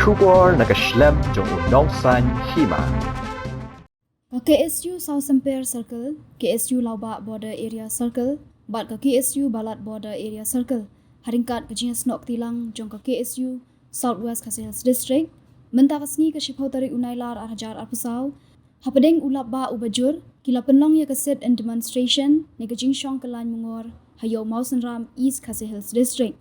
Shubor nakaslem jong unong san hima. KSU South Semper Circle, KSU Lauba Border Area Circle, bat ke KSU Balat Border Area Circle, haringkat kejinya snok tilang jong ke KSU Southwest Kasihels District, mentakasngi ke Shipau Tarik Unailar Arhajar Arpusau, hapadeng ulap ba ubajur, kila penlong ya keset and demonstration, ne kejing syong ke Lain Mungor, hayo Mausen Ram East Kasihels District.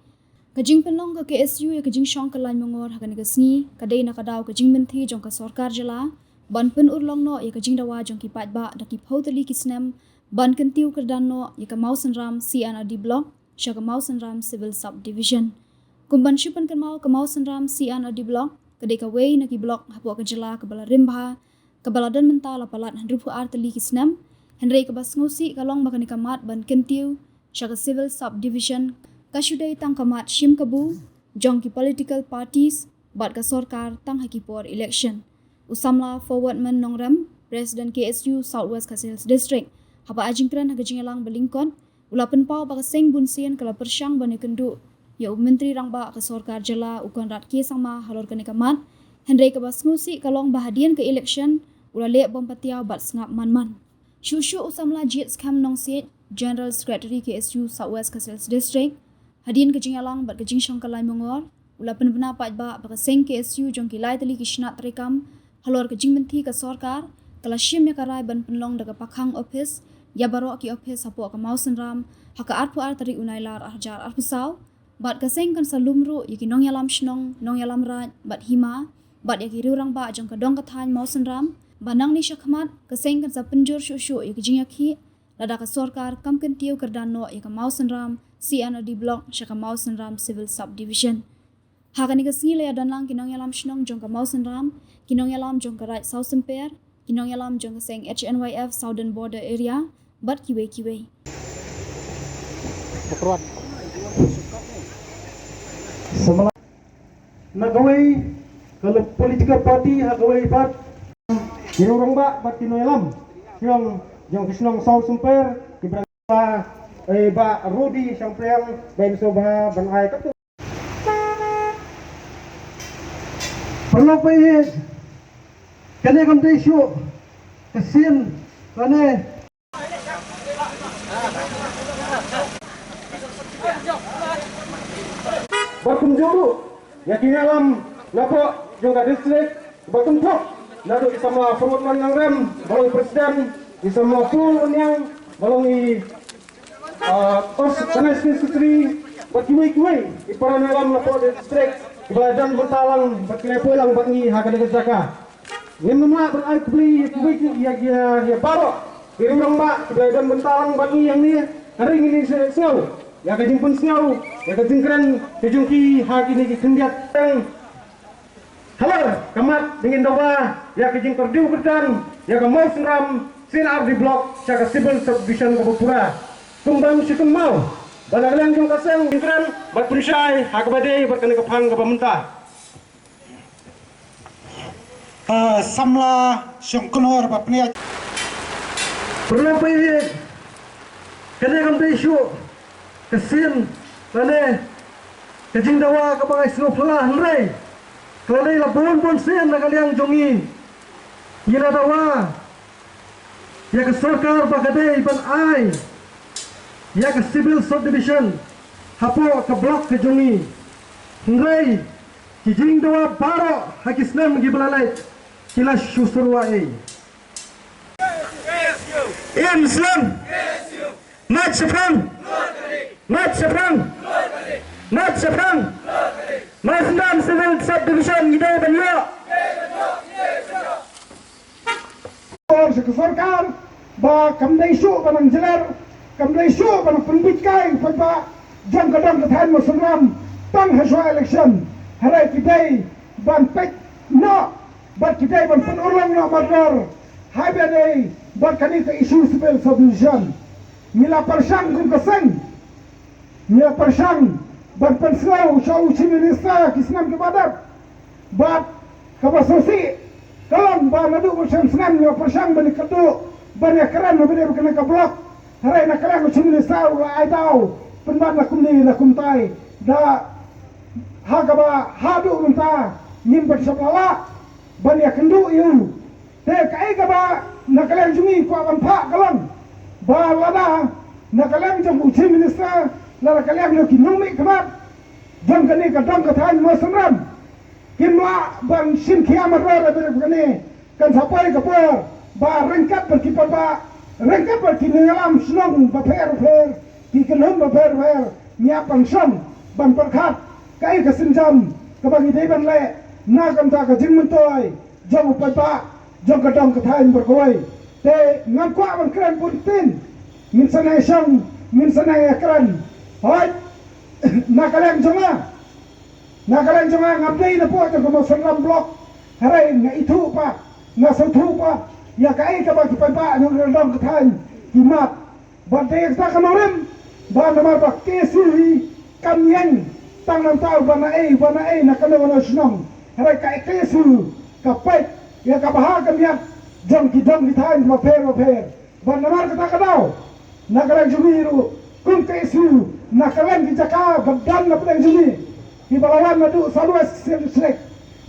Kejing penlong ke KSU ya kejing syong ke Lain Mungor hakan negasngi, kadai nakadaw kejing menti jong ke Sorkar Jela, ban pen urlong no ya kejing dawa jong ki pat ba da ki pautali ki snem ban kentiu kerdan no ya ka Mausen Ram CNRD block sya ka Mausen Ram civil subdivision kumban syupan kan mau ka Mausen Ram CNRD block kedai ka wei na ki block hapu ka jela ka bala rimba ka bala dan mental apalat handrupu artali ki snem henrei ka bas ngosi ka long bakani ka mat ban kentiu sya ka civil subdivision ka syudai tang ka mat shim kabu jong ki political parties bat ka sorkar tang hakipor election Usamla Forward Man Nongram, President KSU Southwest Kasihels District, hapa ajingkran hagajing elang belingkon, ulapan pau baka seng bunsian kala persyang bani kendu, ya menteri rangba ke Sorkar Jela ukon rat ke sama halor kani kamat, Henry kabas ngusi kalong bahadian ke election, ulale bom patiau bat sengap man-man. Shushu Usamla Jits Kam Nong Siet, General Secretary KSU Southwest Kasihels District, hadian kejing elang bat kejing syong kalai mongor, ulapan benapat ba baka seng KSU jong kilai tali kisnat rekam, halor kejing menti ke sorkar kala syim ya karai ban penlong daga pakhang office ya barok ki office hapo ka Mausen Ram haka arpu ar tari unailar arjar arpusau bat ka seng kan salumru yaki nong yalam shnong nong yalam raj bat hima bat yaki riurang ba jong ka dong ka than Mausen Ram banang ni syakmat ka seng kan sa penjur syu yaki jing yakhi lada ka sorkar kam kan tiu kerdan no yaka Mausen Ram CNRD block syaka Mausen Ram civil subdivision Hakan ni kasih laya dan lang kinong yalam shnong jong ka Mausen Ram, kinong yalam jong ka right South Semper, kinong yalam jong ka seng HNYF Southern Border Area, bat kiwe. Semula nagaway kalau political party hagaway bat kinong ba bat kinong yalam siyang jong kisnong South Semper kibrang ba Rudy siyang priyang ben so ba banay ka Perlu pahit, kene kam desyo, kesin, kene. Batum juru, yakin alam, napo juga distrik, batum tok, nato isama forward man rem, balong presiden, isama full unyang, balong i, os kanes sekretari, bakiwe, iparan alam napo distrik. Badan bertalang berkelepo lang bangi hakan jaka. Ngem ma berai kubli ya baro. Irung ba badan bertalang bangi yang ni hari ini snow. Ya kajing pun snow. Ya kajing keren kejungki hak ini kendiat. Halo, kamat dingin dawa. Ya kajing perdiu kerdan. Ya ke Mausen Ram CNRD block saka civil subdivision Kapura. Kumbang sikun mau. Balalang jong kaseng keren bat punsai hak badai berkena kepang ke pemerintah. Samla syongkonor bapnia Perlu pahit, kena kam desyo, kesin, kene kejing dawa kapangai snow pelah nrai, kene labon pun sen nakaliang jongi, gira dawa, ya ke sorkar bakadai ban ai. Ya ke civil subdivision hapo ke blok ke jongi ngai kijing dawa baro hakisnem gi belalai kila syusurwa Islam mat seprang Masndam civil subdivision gitu banyo or seksorkar ba kamdai syu banang jelar Kamlay syo pada pembitkai pada jam kadang ketahan Mausen Ram tang haswa election harai kidai ban pek no bat kidai ban penurlang no mador hai bedai bat kani ke isu civil subdivision mila persang kum keseng mila persang ban pensau syau chi minister kisnam ke badat bat kabasosi kalon ba nadu musam senam mila persang bani kedu ban yakran bani kena ke blok Harai nak kerang macam ni sahur ai tahu penban lakum ni lakum tai da hagaba hadu unta nim bersabala ban ya kendu yu te kai ka ba nakaleng jungi ko ban pha kalang ba lada nakaleng jong uchi minister la nakaleng lo kinumi kamat jong kani ka dong ka than mo samram kimla ban sim kiamat ra be kani kan sapai ka por ba rengkat berkipan ba rengkat berkinengalam senong ba fer ki kelum ba fer nya pangsom ban perkhat kai ka sinjam ka bagi dei ban le na kam ta ka jing mun toy jong upai ba jong ka dong ka thain berkoi te ngam kwa ban kran pun tin min sanai shang min sanai kran hoi nakaleng jonga ngam dei na po ta ko sanram blok harai nga itu pa nga sautu pa ya kai ka ba ki pa ba ng dong ka thain ki mat ba dei ta ka norim ba na ma ba kesi kam yang tang nam tau ba na ka no shnong harai kai kesu ka pai ya ka bah ka miat jong ki thain ma pher ba na mar ka ta ka dau na ka jumiru kum kesu na ka len ki jaka badan na pedang jumi ki balawan na du salwas selek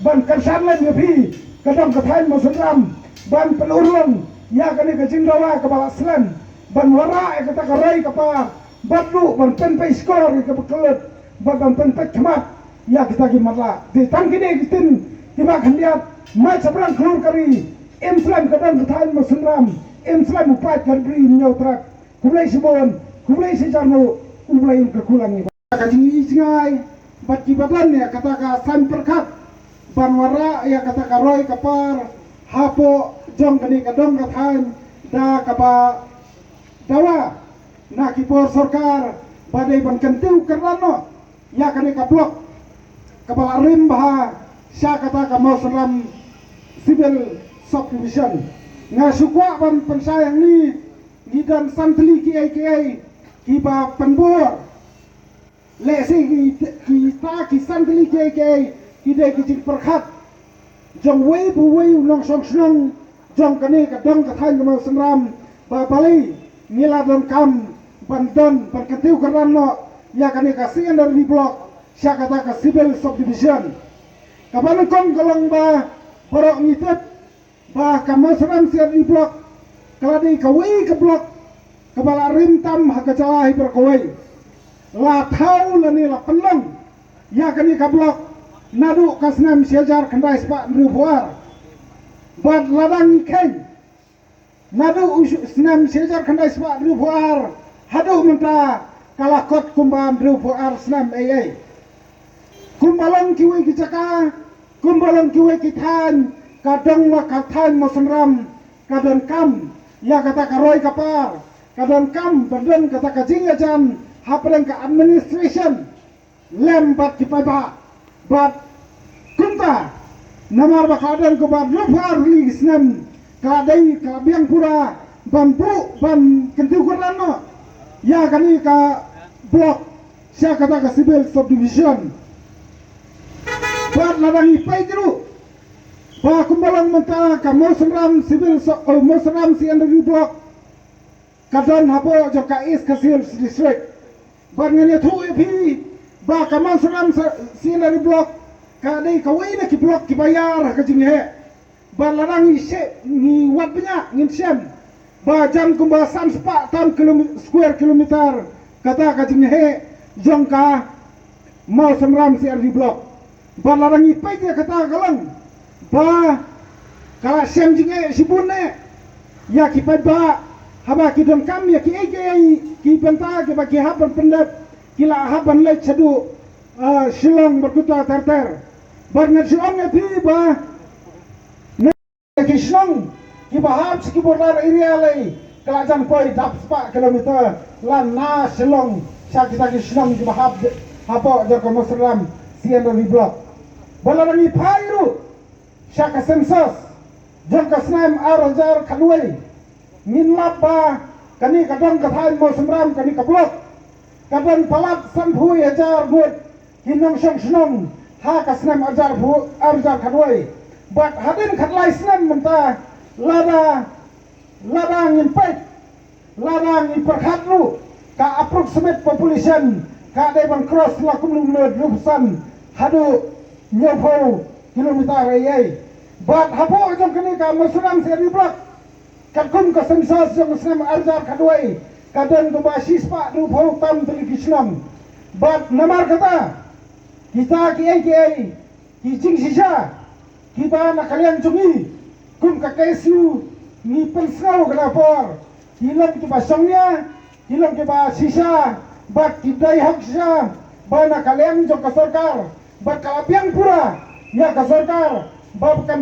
ban kan len ya pi ka dong ka thain mo sanram ban pelurung ya ka ni ka jingdawa ka bala slen ban wara ka ta ka rai ka pa batu ban pen pe skor ka bekelut ban pen pe khamat ya kita ki matla di tang kini kitin tiba khandiat mai sabrang khur kari imslam ka dong ka thain mo sanram imslam upat kan bri nyotrak kumlai sibon kumlai sijanu kumlai ka kulangi ka jingi jingai bat ki badan ya kata ka san perkat ban wara ya kata ka roi ka par hapo jong kani ka dong ka thain da ka ba dawa na ki por sarkar badai ban kentiu karano ya kani ka blok kepala rim bah sya kata ka mau seram civil subdivision ngasukwa ban pensayang ni dan santli ki ki ba penbor lesi ki santli ki de ki jing perkhat jong wei bu wei long song snong jong kani ka dong ka thain mau seram ba bali nila don kam bandon berketiu karano ya kani ka sian di blok sya kata ka civil subdivision kapan kong kolong ba porok ngitep ba kamasram sian di blok kaladi kawai ke blok kepala rintam hakacalahi berkawai la tau lani la pelong ya kani ka blok nadu kasnam siajar kendai sepak nrupuar bad ladang ken nadu senam siajar kendai sepak nrupuar hadu menta kalah kot kumbam nrupuar senam kumbalong kiwi kicaka kumbalong kiwi kithan kadang makathan mosenram kadang kam ya kata karoi kapar kadang kam badan kata kajing ajan hapreng ka administration lembat kipaba bat kunta namar bakadan ko bad rupar li senam kadai ka biang pura bambu ban kentiu kurano ya kani ka blok sya kata ka civil subdivision buat ladang ipai jeru ba kumbalang menta ka moseram civil moseram si under blok kadon hapo joka is kasil district ban ngene thu pi ba ka moseram si under blok ka dei ka wei na ki blok ki bayar ka jing he ba ladang ise ni wat banyak ngin sem ba jam kumba sam spa tam square kilometer kata ka jing he jongka moseram si under blok balarang ipai dia kata kalang ba kala sem jinge sibune ya ki ba haba ki dong kam ya ki benta ki ba ki haban pendat kila haban le chadu shilong berkuta terter bar na shilong ya pi ba ne ki shilong ki ba hab ki bordar area le kala jang poi dap spa kilometer lan na shilong sa kita ki shilong ki ba hab hapo jo ko muslim sian di blok balarang ipairu syaka sensus jong kasnaim arajar kanwai min lapa kani kadang kathain mo semram kani kablok kadang palat sampui ajar buat hinong shong shnong ha kasnaim ajar kanwai bat hadin khatlai snam menta lada ngimpai lada ngimperkhatlu ka approximate population ka dai bang cross lakum lumlod lusan hadu nyopo kilometer ayai. Bat hapo jom kini ka Muslim seri blok. Kakum ka sensas jom Muslim arjar kadwai. Kadan tu basis pak du bau tam tuli Islam. Bat namar kata kita ki jing sisa kita nak kalian jungi kum ka KSU ni pensau kenapa hilang ke basongnya hilang ke sisa bat kita hak sisa bana kalian jom ka sarkar bat kalapiang pura ya ka sarkar bukan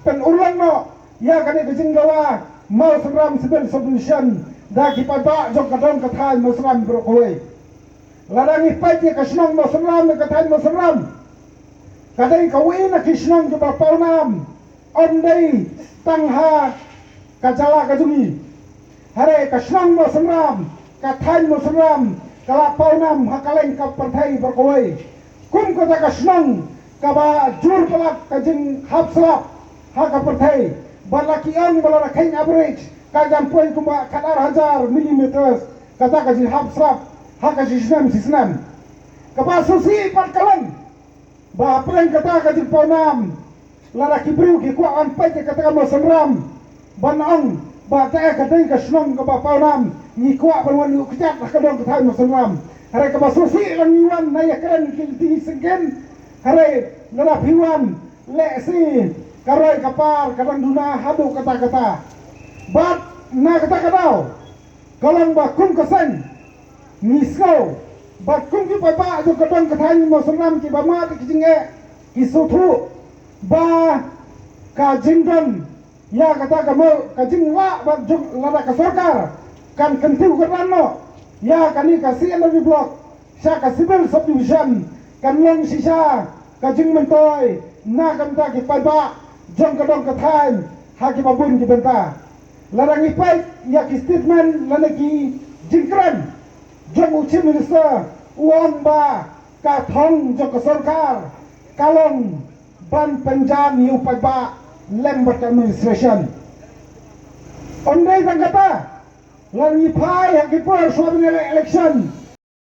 penulang no ya kan ke jinggawa mau seram sebel solution dah kipada jom ka dong ka thai muslim berkoi ladang ipat ya ka senang mau seram ka thai mau seram kadai kawin na kisnang ke bapaunam ondai tangha kajala kajungi hare kasnang mo seram kathan mo seram kala paunam hakaleng ka partai berkoi kum kata kasnang kaba jur pelak kajing hapslap haka partai balaki ang balara kain average kajam poin kuma kadar hajar millimeters kata kajing hapslap haka sisnam kaba susi patkalan ba perang kata kajing paunam lalaki beriu ki kuat an pai kata mo seram banang ba ta kadai kasnang ka ba paunam ni kuat berwan yu kejat ka dong ka thai mo seram hare ka ba susi lang yuan na yakran ki sengken hare nara piwan le si karai kapar kadang duna hadu kata-kata bat na kata-kata kalang ba kum kasen nisau bat kum ki pa jo kadang kathai mo seram ki ba ma ki jinge ki suthu ba ka jingdan ya kata kamu ka jingwa ba jo lada ka sarkar kan kentiu karano ya kani ka CNW block sya ka civil subdivision kan long sisa kajing mentoy na kamta ki pada jong kadong kathain haki babun ki benta larang ipai ya ki statement lana ki jingkran jong uchi minister uang ba ka thong jong ka sarkar kalong ban penjan yu pai ba lembat administration ondai sang kata lang ipai haki per suami election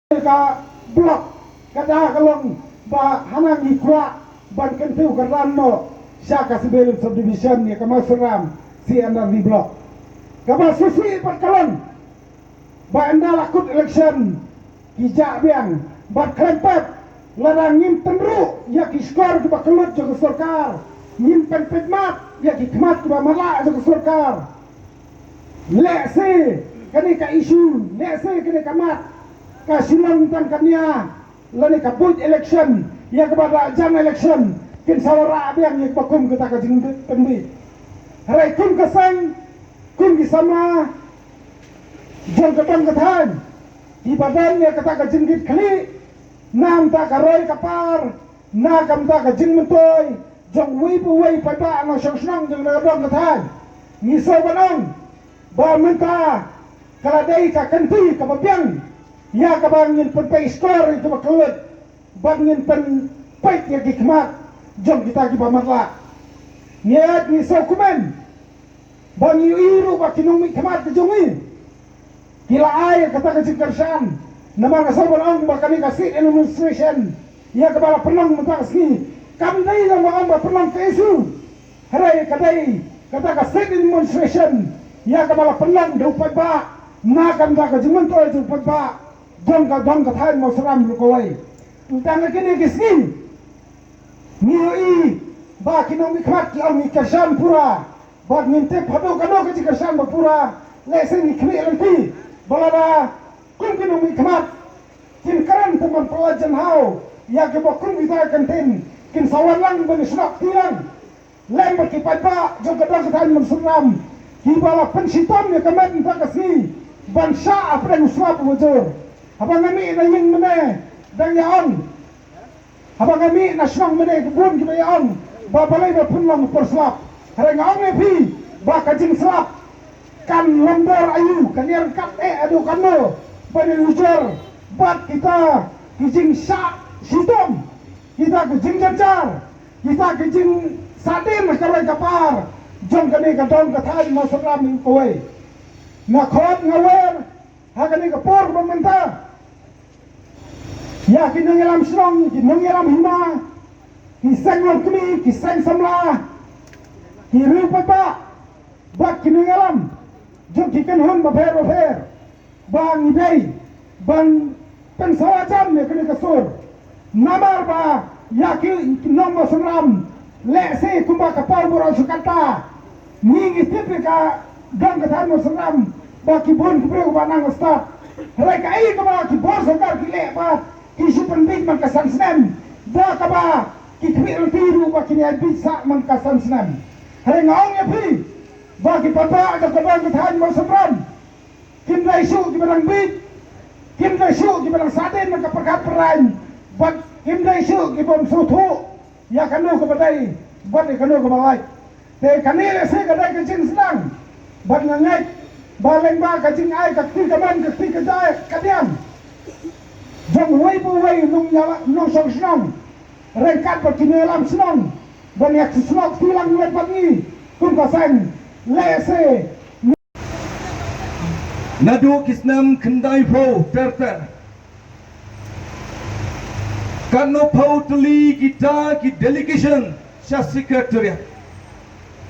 ka block kada kalong ba hanang ikwa ban kentiu karano syaka sibel subdivision ya kama seram si NRV block kama susi patkalan ba anda lakut election kijak biang bat krempet larang nyimpen ru ya ki skor ki bakelut jo sarkar nyimpen pedmat ya ki khmat ki ba mala jo sarkar le se kani ka isu le se kani kamat ka silang tan kania lani kabut election ya kepada jam election kin sawara abiang ya bakum kita ka jing pembi harai kum kasang kum kisama jong kadang kathan di badan ya kata ka jinggit khali nam ta ka roi kapar na kam ta ka jing mentoy jong wi pu wei pai ba no shong snong jong na dong kathan ni so banong ba menta kala dei ka kanti ka babiang ya kabangin pen pay score itu bakelut bangin pen pay ya gikmat jom kita ki pamatla niat ni so kumen bang iru ba kinumi khamat ke jongi kila ay kata ka jingkarsan nama ka sabar ang ba kani ka sit administration ya kabala penang mata sini kam dai lang ba ang ba penang kesu harai kadai kata ka sit administration ya kabala penang do pa ba na kam da ka jingman to ju pa ba dong ka thai mo seram berkoi tang kini kisni nioi ba kinong ikmat ki ang ikersan pura ba nginte phado kano ka ikersan ba pura lesen ni khmi lanti balada kun kinong ikmat kin karan teman pelajan hau ya ke ba kun kita kantin kin sawan lang ban snap tilang lem ba ki pa jo ka dong ka thai mo seram ki bala pensitam ya kamat ta kasni ban sha apre uswap wujur abang kami na yung mana dang yaon abang kami na snong mana kebun kita yaon babalai ba punlang perslap hari ngaong pi ba kajing slap kan lembor ayu kan yang kat adu kano bani ujar bat kita kijing sa sitom kita kijing jajar kita kijing sadin kalai kapar jong kani kadong kathai mo seram kowe na khot ngawer hakani kapor pemerintah ya kinang elam strong kinang elam hima kisang kami kisang samla kiri papa bak kini alam jom kikan hon baper bang idai bang pensawajam ne kini kasur namar ba yaki nomor senam lese kumba kapal boro sukata mingi tipika gang katan mo senam ba kibun kibreu ba nang sta reka ai ka ki bor sokar ki le ba ki super big man kasan senam ba ka ba ki kibir tiru ba kini ai bisa man kasan senam hari ngong ya pi bagi papa ada kabang katan mo senam kim lai su ki barang big kim lai su ki barang saden man kapakat peran bag kim lai su ki bom sutu ya kanu ke badai buat kanu ke bawai te kanile se kadai ke jin senang bag ngai baleng ba ka jing ai ka ti ka ban ka ti ka dai ka diam jong wei bu wei nung ya nung song senang rengkat ba kini alam senang banyak sesuatu tulang let pagi kun pasang lese Nadu kisnam kendai po terter Kano po tuli kita ki delegation sya secretariat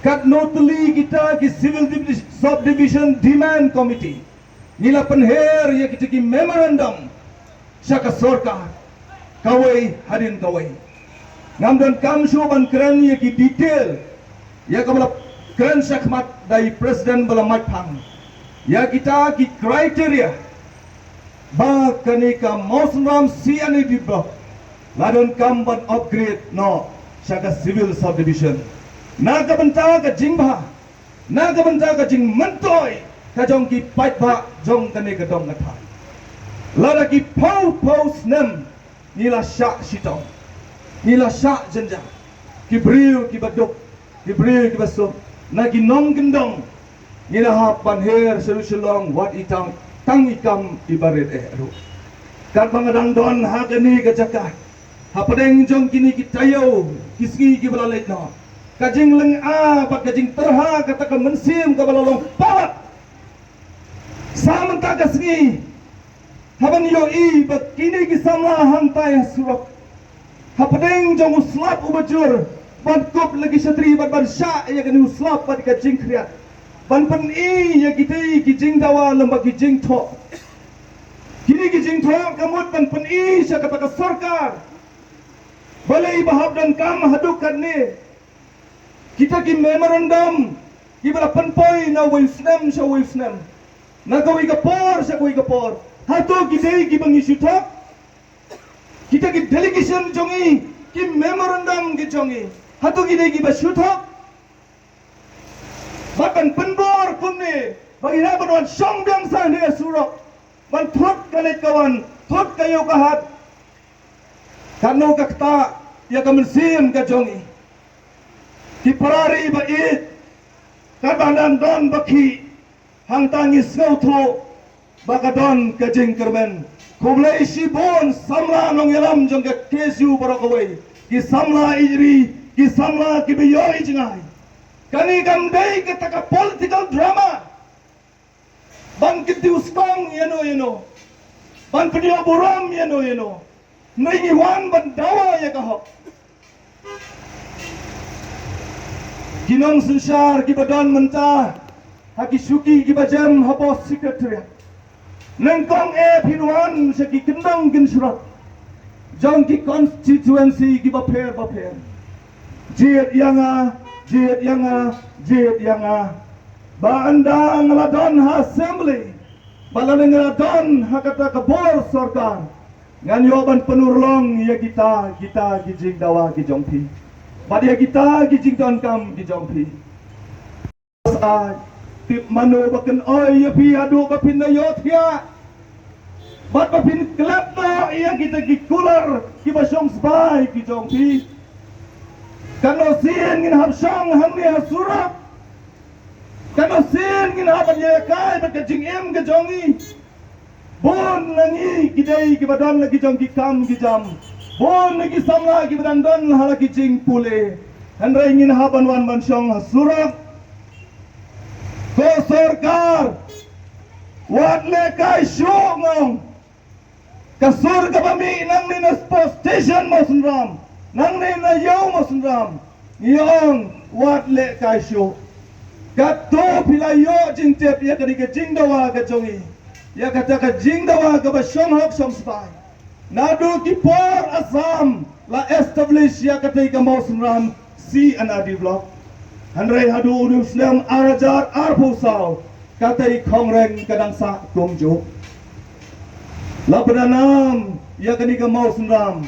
Kano tuli kita ki civil subdivision demand committee Nila penher ya kita ki memorandum sya ka sorkar Kawai hadin kawai Ngamdan kamshu ban keren ya ki detail Ya kabala keren syakmat dari presiden bala matpang Ya kita ki kriteria ba kanika mosram siani di block ladon kamban upgrade no saka civil subdivision naga benta ka jingba naga benta ka jing mentoi ka jong ki pait ba jong kanika dom ngata lada ki pau snem nila syak sitong nila syak jenja ki briu ki baduk ki briu ki basuk nagi nong gendong Nila hapan her selusulong wat itang tang ikam ibarit ru. Kat bangadang don hagani kajaka. Hapadeng jong kini kitayo kisgi ki balalet no. Kajing leng a bak kajing terha kata ka mensim ka balalong palat. Samanta kasgi. Haban yo I bak kini ki samla hantai surok. Hapadeng jong uslap ubajur. Ban kop lagi satri ban sya ya kani uslap ban kajing kriat. Ban pen I ya kita kijing dawa lembak kijing tho. Kini kijing tho kamut ban pen I sya kata ka sarkar. Balai bahab dan kam hadukan ni. Kita ki memorandum ki bala penpoi na wisnem sya wisnem. Na gawi ka por sya gawi ka por. Hato ki dei ki bangi syutak. Kita ki delegation jongi ki memorandum ki jongi. Hato ki dei ki ba syutak. Bahkan penbor pun ni bagi nak berdoa syong bangsa ni surok ban thot kalet kawan thot kayo kahat kanu kakta ya kamensim ka jongi ki parari ba it kabandan don bakhi hang tangis ngautho bakadon ka jing kerben kublai sibon samla nong yalam jong ka kesu barakawai ki samla ijri ki samla ki biyoy jingai Kani gamday kita ka political drama. Ban kiti uskong yano. Ban peniyo buram yano. Naingiwan ban dawa ya kahok. Ginong sensyar kibadan mentah. Haki suki kibajam hapos sekretariat. Nengkong pinuan seki kendang gin surat. Jong ki constituency kibaper. Jid yanga Baandang ladon assembly Balang ladon hakata kabor sorkar Ngan yoban penurlong ya kita gijing dawa gijongpi Badia kita gijing don kam gijongpi Tip manu baken oi ya pi adu bapin na yothia Bat bapin klepno iya kita gikular Kibasong sbai gijongpi Kano sin ngin hab syong hang ni hasurap Kano sin ngin hab yekai bat kajing em kajongi Bon nangi kidai kibadan lagi jong kikam kijam Bon lagi samla kibadan don hala kijing pule Handrai ngin haban wan ban syong hasurap Ko sorkar Wat lekai syong ngong Kasur kabami nang ninas post station mo sunram nang ne na yau masundram yong wat le kai shu kat to pila yo jing tep ya kadi ke jing dawa ka jongi ya kata ka jing dawa ka ba shom hok shom spai nadu ki por Assam la establish ya kata ka masundram si anadi block Handrai hadu udum Islam arajar arpusau katai kongreng kadang sa gomjo. Labranam ya kani ka mau sunram.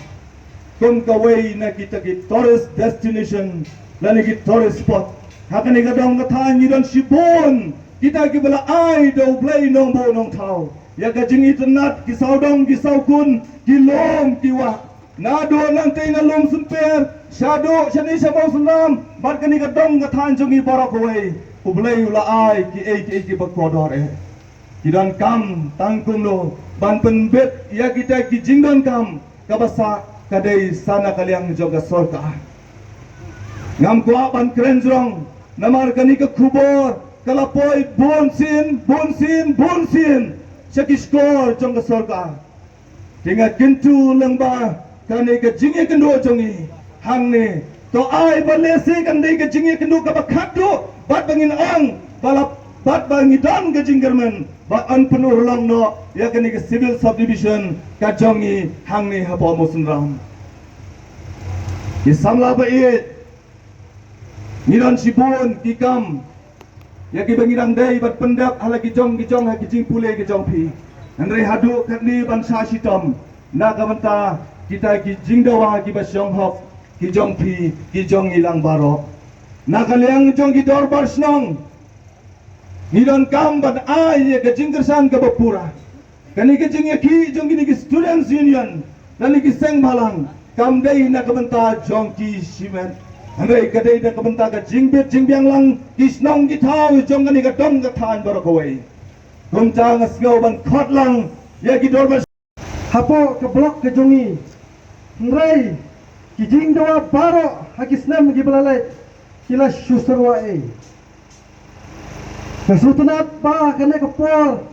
Kum kawai na kita ki tourist destination lani ki tourist spot. Hakani ka dong kathan ngidan sibon kita ki bala ai do play nong bo nong thau. Ya ka jing internet ki saudong ki saukun ki lom ki wa. Nado nang tay na lom sunper Shado shani shabau sunram bat kani ka dong kathan jongi barak away ublay ula ai ki bakkodore kidan kam tangkum lo ban penbet ya kita ki jingdon kam kabasa kadai sana kaliang joga sorka ngam kwa ban krenjrong namar kani ka khubor kalapoi bonsin shakishkor jonga sorka tinga kintu lengba kani ka jingi kendo jongi hang ni to ai balesi kan dei ke jingi kendo ka bakhatu bat bangin ang balap bat bangi dan ke jinggermen ba an penuh long no ya kani ke civil subdivision ka jongi hang ni hapo musunram ki samla ba i niran sibun ki kam ya ki bangirang dei bat pendak halaki jong ha ki jing pule ki jong pi andre hadu khatni ban sa sitom na kamanta kita ki jingdawa ki basyong hok ki jong pi ki jong ilang baro nakaliang jong ki dorbar snong nidon kam ban ai ke jingkersan ke bapura kani ke jing ki jong ki students union dan ki seng malang kam dei na kabenta jong ki simen andai ka dei na kabenta ka jingbet jingbiang lang ki snong ki thau jong kani ka dong ka than baro kawai kum chang asgau ban khot lang ya ki dorbar hapo ke blok ke jongi nrai ki jing dawa baro hakisnam ki balalai kila syusarwa e nasutunat ba kane ka por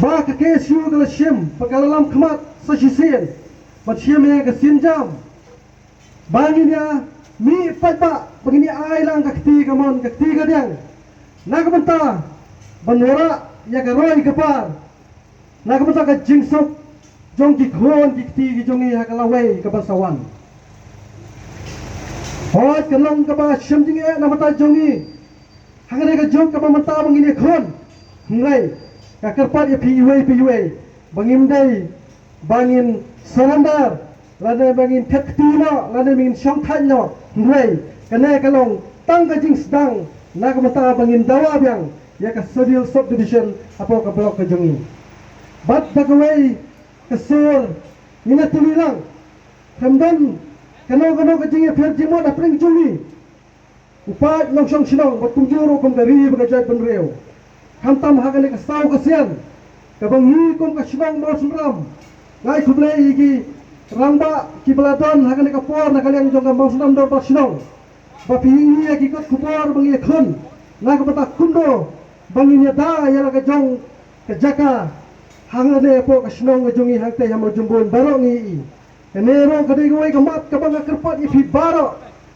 ba ka kesu kala shim pagalalam khmat sa shisien bat shim ya ka sinjam bangin ya mi pagba bangini ai lang ka kti ka mon ka kti ka diang nagamanta banora ya ka roi ka par nagamanta ka jingsok jong ki khon ki kti ki jongi ha kala wei ka basawan hot ka long ka ba shim jing e na mata jongi hangane ka jong ka ba mata bangini khon ngai ka karpat ya piwei bangim dai bangin surrender lane bangin thaktina lane bangin shongthanno ngai kane ka long tang ka jing sedang na ka mata bangin dawa byang ya ka civil subdivision apo ka blok ka jongi bat bagawai kesur mina tulilang kamdan kano ka jinge pher jimo na pring jumi upat long shong sinong bat kunjuro kom dari bagajai penreu hantam hagale ka sau ka sian ka bangi kom ka sinong mo sunram ngai kublai iki ramba ki beladon hagale ka por na kaliang jong ka mo sunram dor ba sinong ba pingi ki kot kupor bangi khun na ka bata kundo bangi nya da ya ka jong ka jaka hangane po kasnong jongi hangte hamo jumbon baro ngi enero kadai goi kamat kabang kerpat ipi baro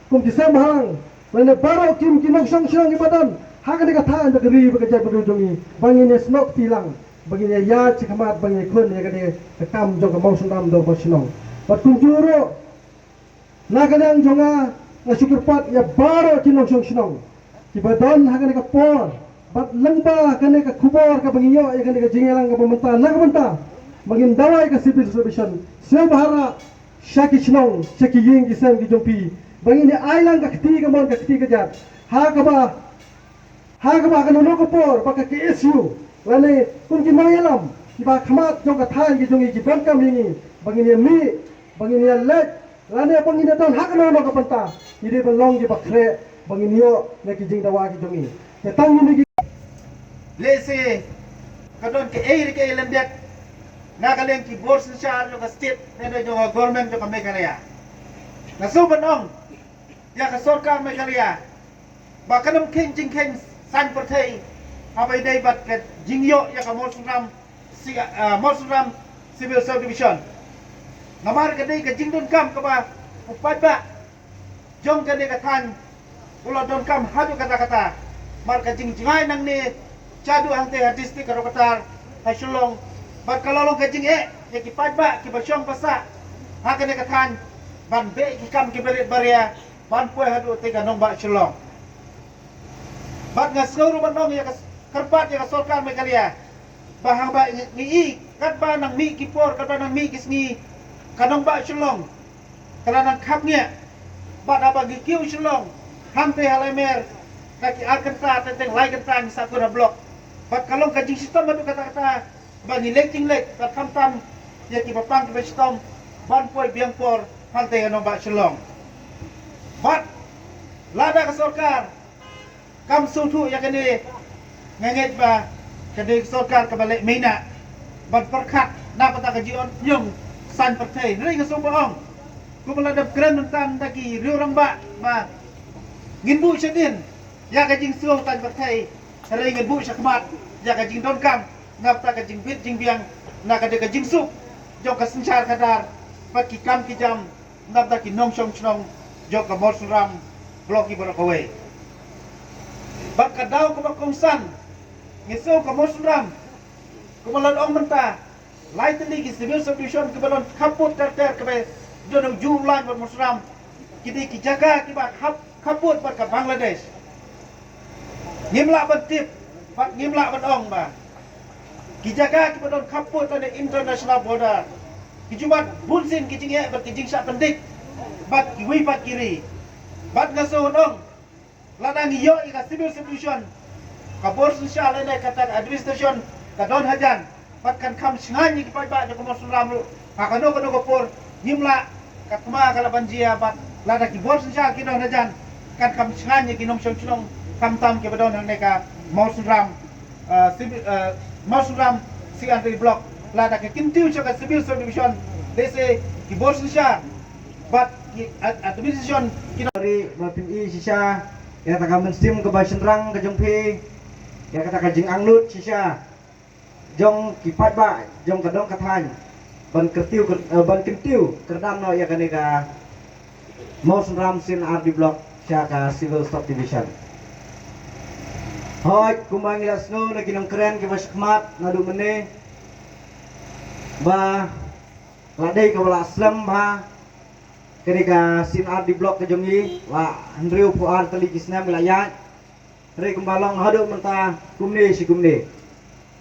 kum kisam hang lene baro kim kinong shong shong ibadan hangane ka than da gri ba kajai bado jongi bangin ya snok tilang bangin ya chikamat bangin khun ya kadai kam jong ka mau sundam do basnong pat kum juro na kadang jonga na syukurpat ya baro kinong shong shong ibadan hangane ka por bat lengba kane ka kubor ka bangiyo ya kane ka jingelang ka pamenta na ka banta magin dawai ka civil subdivision sel bahara shaki chnong shaki ying ki sem ki jompi bangini ailang ka kti ka mon ka kti ka jat ha ka ba ka no ko por ba ka KSU lane kum ki mayalam ki ba khamat jong ka than ki jongi ki ban kam hingi bangini mi bangini let lane bangini don ha ka no ka banta ide belong ki ba khre bangini yo na ki jing dawa ki jongi ya tang ni Lese kadon ke air ke lembiak nakaleng ki board social yo ka state nendo yo government yo ka mekarya nasuban ong ya ka sarkar mekarya ba kanam king jing king san perthai abai dai bat ke jingyo ya ka mosunram civil subdivision Namar kadai ka jing don kam ka ba upat ba jong kadai ka than ulo don kam hadu kata-kata mar ka jing jingai nang ni chadu hang te hadis ti karokatar ha shulong bar kalolong ka jing ya ki pat ba ki ba syong pasa ha kadai ka than ban be ki kam ki belit baria ban pue hadu te ka nong ba shulong bat ngasguru ban nong ya ka kerpat ya ka sorkan me kalia bahang ba ngi kat ba nang mi kipor kat ba nang mi kisngi kanong ba shulong kala nang khap nya ba da ba gi kiu shulong ham te halemer kaki akan ta tenteng lai kan ta ni satu na blok bat kalong ka jing sistem adu kata-kata ba ni lecting lek kat kham tam ya ki papang ki sistem ban poi biang por ham te kanong ba shulong bat lada ka sorkar kam sutu ya kene nganget ba kene sorkar ka balik mina ban perkat na pata ka jion nyong san pertai ri ka so baong ku meladap keren tentang daki riurang ba ngin bu sedin ya ka jing suong tan pertai ri ngin bu sakmat ya ka jing don kam ngap ta ka jing bit jing biang na ka de ka jing sup jong ka sencar kadar pat ki kam ki jam ngap ta ki nong song chnong jong ka mor suram bloki barakowe bat ka daw ko kongsan ngiso ka mor suram kumalan ong menta lai tali ki civil subdivision ke balon kaput ter ke be jonong jumlan ber musram kidi ki jaga ki ba kaput ber ka Bangladesh ngimla bentip bat ngimla ban ong ba ki jaga ki balon kaput ane international border ki jumat bunsin ki jinge ber ki jing syak pendik bat ki wi bat kiri bat ngaso ong ladang yo i ka civil subdivision ka bor social ane kata administration ka don hajan pat kan kam singanyi ki pai ba ko masuram lu akano ko por nimla kat ma kala banjia bat lada ki bor sinja ki don hajan kan kam singanyi ki nom chong kam tam ki badon hang neka masuram masuram si antri blok lada ki kintiu ka civil subdivision dese ki bor sinja bat ki administration ki dari mapin i sisa ya kata menstim ke basenrang ke jongpi ya kata ka jing anglut sisa jong kipat ba jong kadong kathan ban kentiu kerdam no ya kaneka Mos Ram Sin RD Block Syaka Civil Subdivision hoy kumang ilasno na ginong keren ki baskmat nadu mene ba ladai ka wala aslam ba kaneka Sin RD Block ke jongi wa Andrew Puar tali kisna wilayah re kumbalong hadu menta kumne si kumne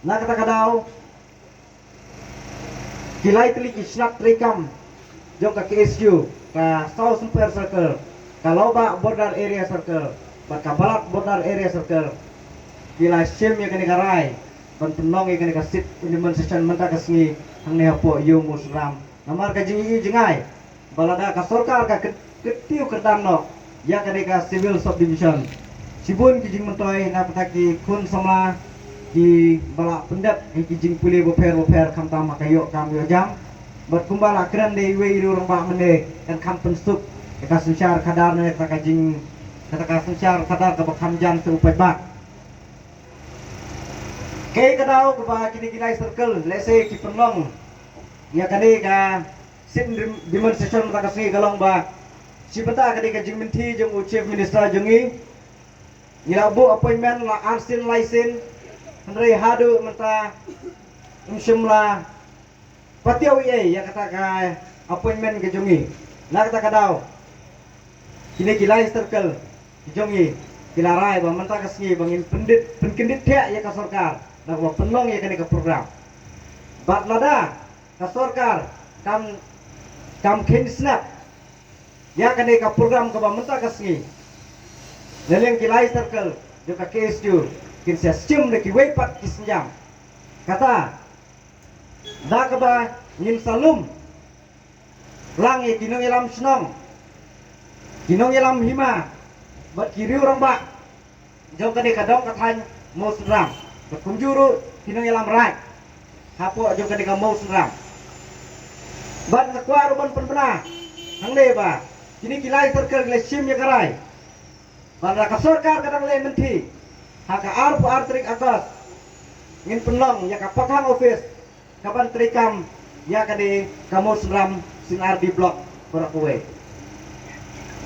na kata kadau kilai teli isnat rekam jong ka KSU ka South Super Circle ka Loba Border Area Circle ba ka Balat Border Area Circle kilai sim ya kene karai ban penong ya kene ka sit union session menta ka singi hang ne hapo yo musram namar ka jingi jengai balada ka sorkar ka ketiu kedam no ya kene ka civil subdivision sibun ki jing mentoi na pataki kun sama di balak pendat ki jing pulih boper kam makayo kam yo jam berkumbala keren de we ru rong ba mene kan kam pensuk ka suncar kadar ne ka jing ka suncar kadar ka bakam jan tu ba ke kadau ba kini kilai circle lese ki penlong ya kani ka sin demonstration ta ka sini galong ba si peta kani ka jing menti jong chief minister jongi ngilabu appointment la arsin license Henry hadu menta umsimla patiawi ya kata ka appointment ke jongi la kata kadau kini kilai circle ke jongi kilarai ba menta ka singi bangin pendit thea ya ka sarkar na ba penlong ya kani ka program bat lada ka sarkar kam kin snap ya kani ka program ka ba menta ka singi leleng kilai circle joka KSU kin sia sim de ki wepat kisjam kata da ka ba ngin salum lang ye kinong ilam snong kinong ilam hima bat kiriu orang ba jong ka de kadong kathan mosram bat kunjuru kinong ilam rai hapo jong ka de ka mosram bat nakwa ruban penpena hang le ba kini kilai circle le sim ye karai pada ka sarkar kadang le menti haka arpu trik atas ngin penlong ya ka pakang office kapan trikam ya ka di kamu seram sinar di blok berak kue.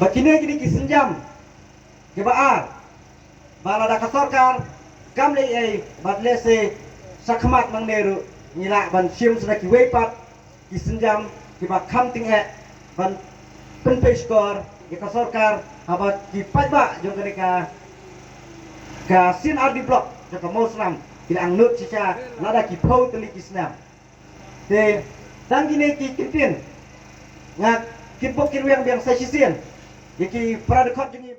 Begini kisenjam kebaar balada kasorkar kamle ai badlese sakmat mangneru nila ban sim sedaki wepat kisenjam kiba kamting ban penpeskor kasorkar abat kipatba jong ka sinar di blok jaka mosram bila angnut cica nada ki pau teli kisnam te tanggine ki kitin ngak kinpok kirwiang biang sa sisien yaki pradekot jengi